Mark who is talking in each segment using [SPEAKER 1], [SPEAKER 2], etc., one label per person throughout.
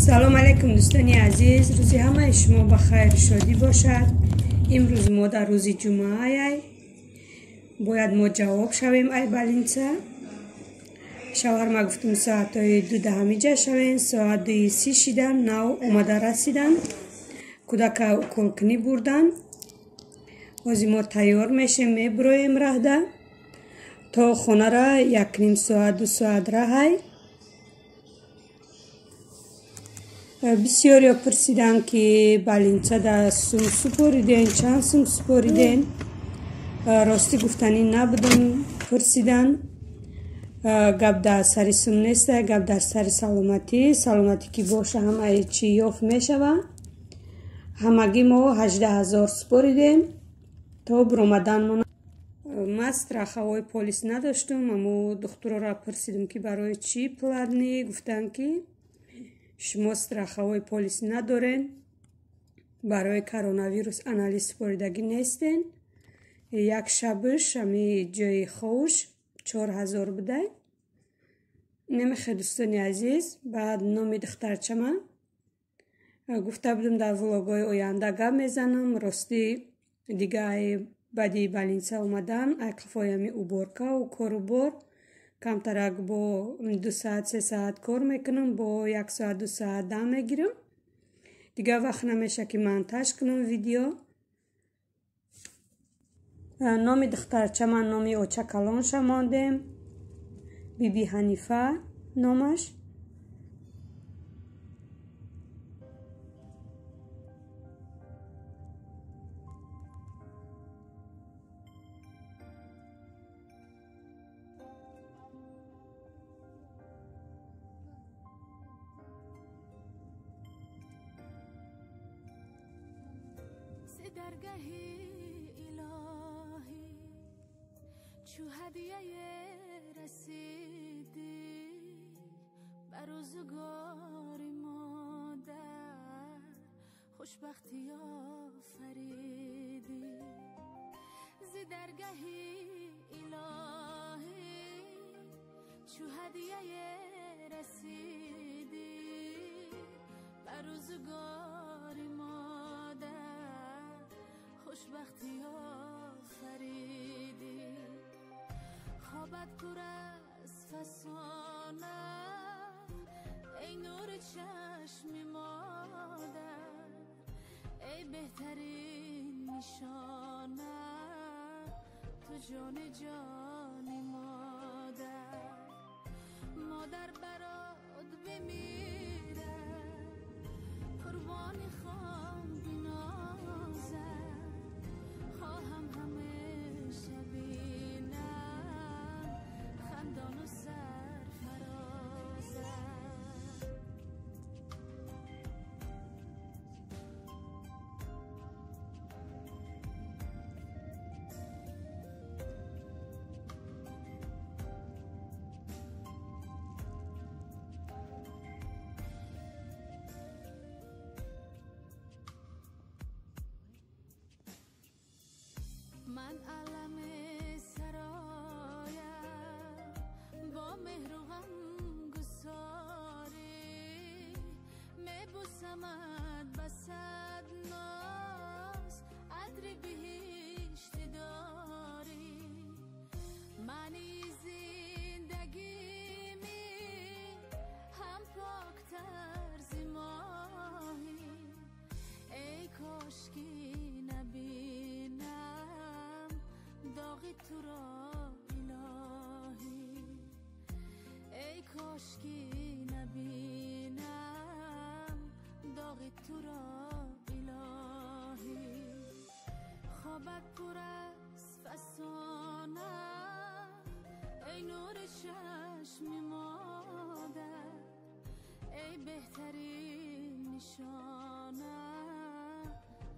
[SPEAKER 1] سلام علیکم دوستانی عزیز، روزی همه شما بخیر شادی باشد. امروز ما در روز جمعه باید ما جواب شویم. ای بالینچه شوهر ما گفتم ساعت 2 جا شویم، ساعت 2:30 شدن، نو اومده رسیدن، کودک کلکنی بردن. از ما تیار میشیم، میبرویم رهده تا خانه را 1.5 ساعت 2 ساعت راهی. بسیاری پرسیدن که بالینچه در سوم سپوریدین، چند سوم سپوریدین. راستی گفتنی نبودم. پرسیدن گپ در سر سوم نیست، گپ در سر سلامتی که باشه همه چی یافت میشوه. همگی ما 18,000 سپوریدیم تا برآمدن ما. ما استراخوای پلیس نداشتم، اما دکتر را پرسیدم که برای چی پلدنی. گفتن که شما استراخوای پلیس ندارین، برای کرونا ویروس انالیز سپاریدگی نیستین. یک شبش همی جای خوش 4,000 بده. نمیخواد دوستانی عزیز. بعد نام دخترچه من گفته بودم در ولاگای آینده گپ میزنم. راستی دیگه بعدی بالینچه اومدن ایقفایمی اوبارکا و کاروبار کمترک با 2 ساعت 3 ساعت کار میکنم، با 1 ساعت 2 ساعت دم میگیرم. دیگه وقت نمیشه که منتج کنم ویدیو. نام دخترچه من نامی اوچه کلان شماندیم، بیبی حنیفه نامش.
[SPEAKER 2] درگاهی الهی چو هدیه رسیدی بر روزگار مادر خوشبختی آفریدی. ز درگاهی الهی چو هدیه رسیدی بر روزگار خوشبختی آفریدی. خوابت پر از فسانه ای نور چشم مادر، ای بهترین نشانه تو جان مادر برات بمیره قربان خان بنازم، خواهم همیشه بینم خندان و سرفرازم. من علم سرایم با مهر و غم گساری، میبوسمت بسد ناز عطر بهشت داری. منی زندگیمی هم پاکتر ز ماهی، ای کاشکی داغ تو را الهی، ای کاشکی نبینم داغ تو را الهی. خوابت پر از فسانه ای نور چشم مادر، ای بهترین نشانه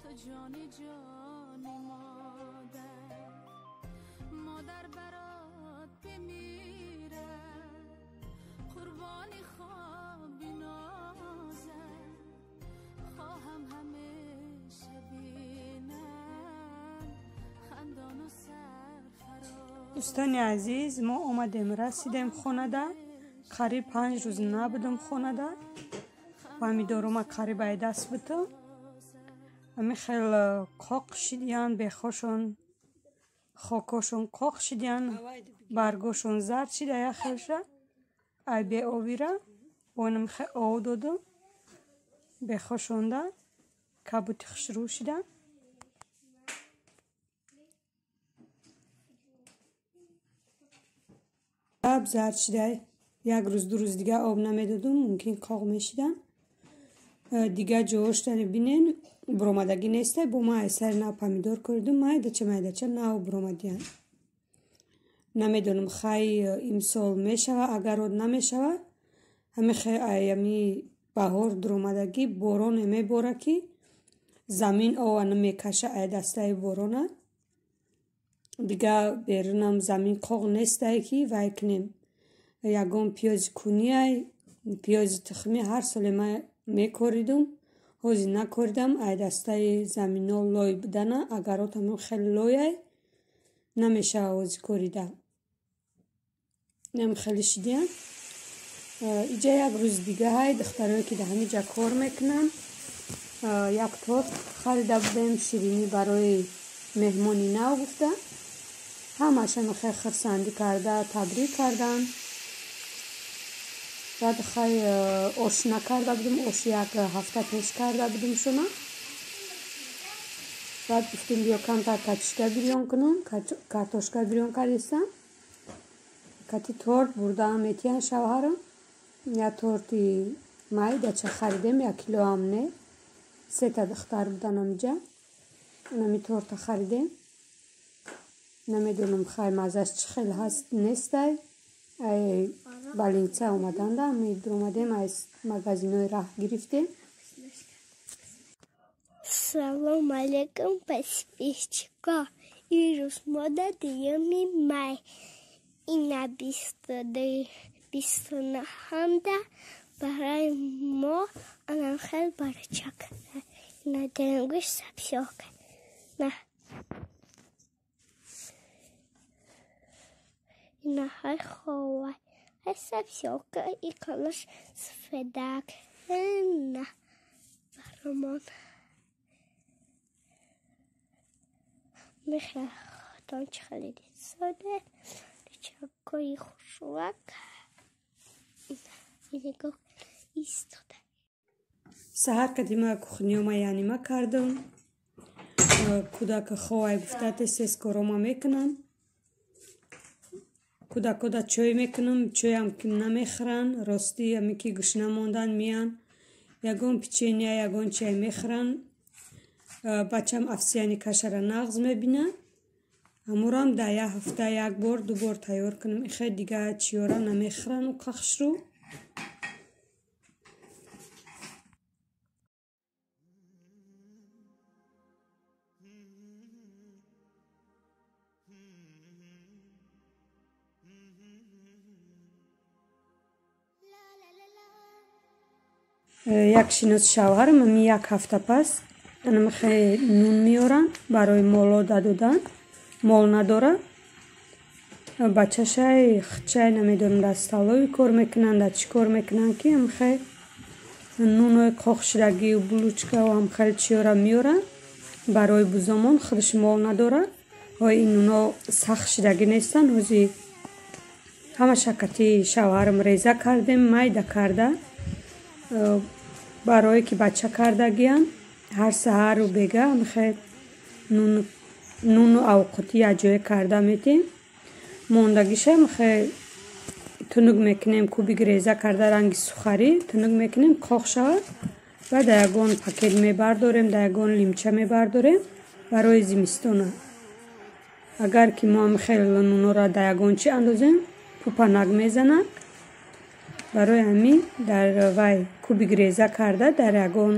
[SPEAKER 2] تو جان مادر برات بمیره قربان خواب بنازم، خواهم همیشه بینم خندان و سرفراز.
[SPEAKER 1] دوستان عزیز، ما اومدیم رسیدیم خانه ده. قریب 5 روز نبودم خانه ده. помидорума қарибай даст биту ами хел қоқ шидиян бехошон хокошон қоқ шидиян баргошон зард шида я хелша ай бе овира онам хе ов додум бехошонда кабути хушру шида аб зард шида як рӯз ду рӯз дига об намедодум мумкин қоқ мешидан дига ҷоштани бинен буромадаги нестай бо ма айсар на помидор кардум майдача нав буромадиян намедонам хай имсол мешава агарод намешава ҳами хай аями баҳор дуромадаги бороне мебора ки замин ова намекаша ай дастаи борона дига берунам замин қоқ нестай ки вай кунем ягон пиёзи кунияй пиёзи тухмӣ ҳар соле ма мекоридум ҳозир накоридам ай дастаи замино лой будана агаротамон хеле лояй намешава ҳозир корида нам хеле шидиян иҷа як рӯз дига ҳай духтарое ки дар ҳамиҷа кор мекунанд як торт харида будем ширинӣ барои меҳмони нав гуфта ҳамашон хеле хурсандӣ карда табрик карданд баъд хай ошна карда будем ош як ҳафта пеш карда будем шуна баъд гуфтем биё камтар картошка бирён кунем картошка бирён кардистам кати торт бурдаам метиян шавҳарам я торти майдача харидем 1 килоам не 3 та духтар будан амиҷа нами торта харидем намедонам хай маззаш чӣ хел ҳаст нестай ай балинца омаданда медир омадем аз магазинои раҳ гирифтем
[SPEAKER 3] Салом алейкум, подписчика. Ирус мода диями май. И на 20 ханда барай мо анам хел барачак. На денгуш сапсёк. На хай ховай. Хай сапсёк и калаш сфедак. На барамон. мехтон чихалиди соде чакои хушвак иго истода
[SPEAKER 1] саҳар кадима кухниёма янима кардам кудака хоҳай гуфтате сес корома мекунам кудакода чой мекунам чойам ки намехӯран ростӣ ами ки гушна мондан миян ягон печения ягон чай мехӯран бачам овсяни кашара нағз мебинад амурам дар як ҳафта як бор ду бор тайёр кунам ихе дига чиёра намехӯран у қахшру як шинос шавҳарам ами як ҳафта пас анамахе нун миёрам барои молода додан мол надора бачашай хчай намедонам дар столови кор мекунанд дар чӣ кор мекунанд ки амхе нунои қоқшидагию булучкау амхел чиёра миёрам барои бузомон худаш мол надора ин нуно сахт шидагӣ нестанд ҳозир ҳама шакати шавҳарам реза кардем майда карда барое ки бача кардагиян ҳар саҳару бега мехе нуну авқотӣ якҷоя карда метем мондагиша мехе тунук мекунем кубик реза карда ранги сухарӣ тунук мекунем қоқ шавад ва дар ягон пакет мебардорем дар ягон лимча мебардорем барои зимистона агар ки мо мехел нунора дар ягон чи андозем пупанак мезанад барои ҳамин дар вай кубик реза карда дар ягон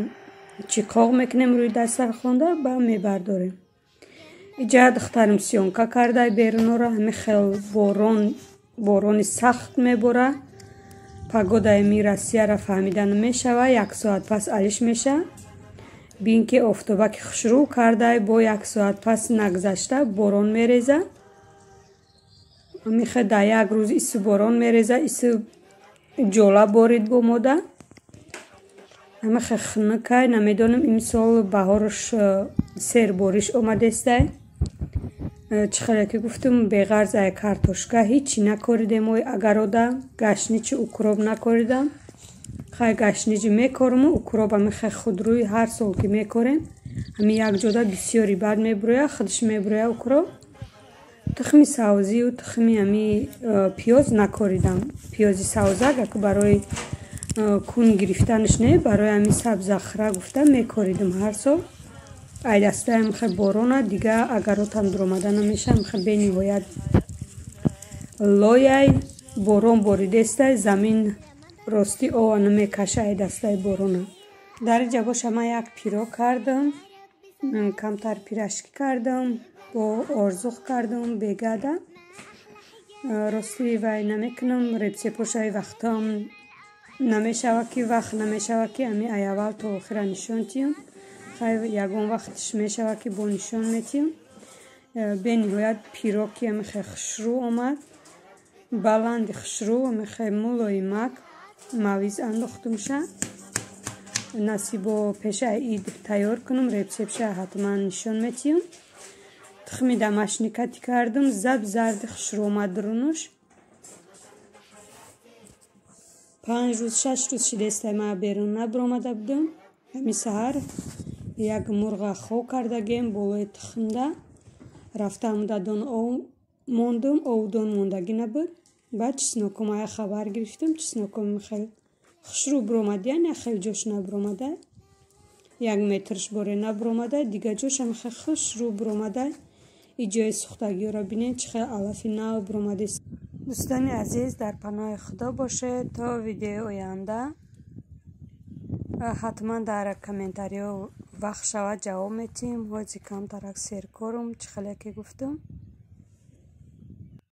[SPEAKER 1] чӣ қоқ мекунем рӯи дастархонда ба мебардорем иҷа духтарам сёнка карда берунора ҳами хел борони сахт мебора погодаи ми россияра фаҳмида намешава 1 соат пас алиш меша бин ки офтобаки хушрӯ карда бо 1 соат пас нагзашта борон мереза ҳами хел дар як рӯз ису борон мереза ису ҷола борид бо мода همه خنکای نمیدونم این سال بهارش سر بارش اومده چخاله که گفتم به غرض ای کارتوشکا هیچی نکردم و اگرادا گشنیچ اوکروب نکردم خیلی گشنیچ میکردم و اوکروب هم خیلی خودروی هر سال که میکردم همین یک جدا بسیاری بد میبروید خودش میبروید اوکروب تخمی سوزی و تخمی همی پیاز نکردم پیازی سوزه که برای کون گرفتنش نه برای همی سبز اخره گفتم میکردم هر سال ای دسته هم خیلی بارونه دیگه اگر رو تندر آمده نمیشه هم خیلی بینی باید لایه بارون باریده است زمین راستی آوه نمیکشه ای دسته بارونه در اینجا باش همه یک پیرو کردم کمتر پیرشکی کردم با آرزوخ کردم بگده راستی وای نمیکنم ربسی پوشای وقتا هم نمیشه که وقت نمیشه که همی ای اول تا آخر نشان تیم خیلی یکون وقتش میشه که با نشان میتیم به نهایت پیروکی همی خیلی خشرو آمد بلند خشرو همی خیلی ملایمک مویز انداختم شه نصیب پیش اید تیار کنم رسپشه حتما نشان میتیم تخمی دمشنیکتی کردم زرد خشرو آمد درونش 5 روز 6 روز شده است ما بیرون نبرآمده بودم همی سحر یک مرغ خو کردگیم بالای تخمده رفتم دادن او موندم او دون موندگی نبود بعد چسناکم های خبر گرفتم چسناکم خیلی خشرو برآمده یعنی خیلی جوش نبرآمده 1 مترش باره نبرآمده دیگه جوش هم خیلی خشرو برآمده این جای سوختگی را بینید چه خیلی علافی نو برآمده است دوستان عزیز در پناه خدا باشه تا ویدیو آینده حتما در کامنتاریو وقت شود جواب میتیم وزی کم ترک سیر کرم چه خیلی که گفتم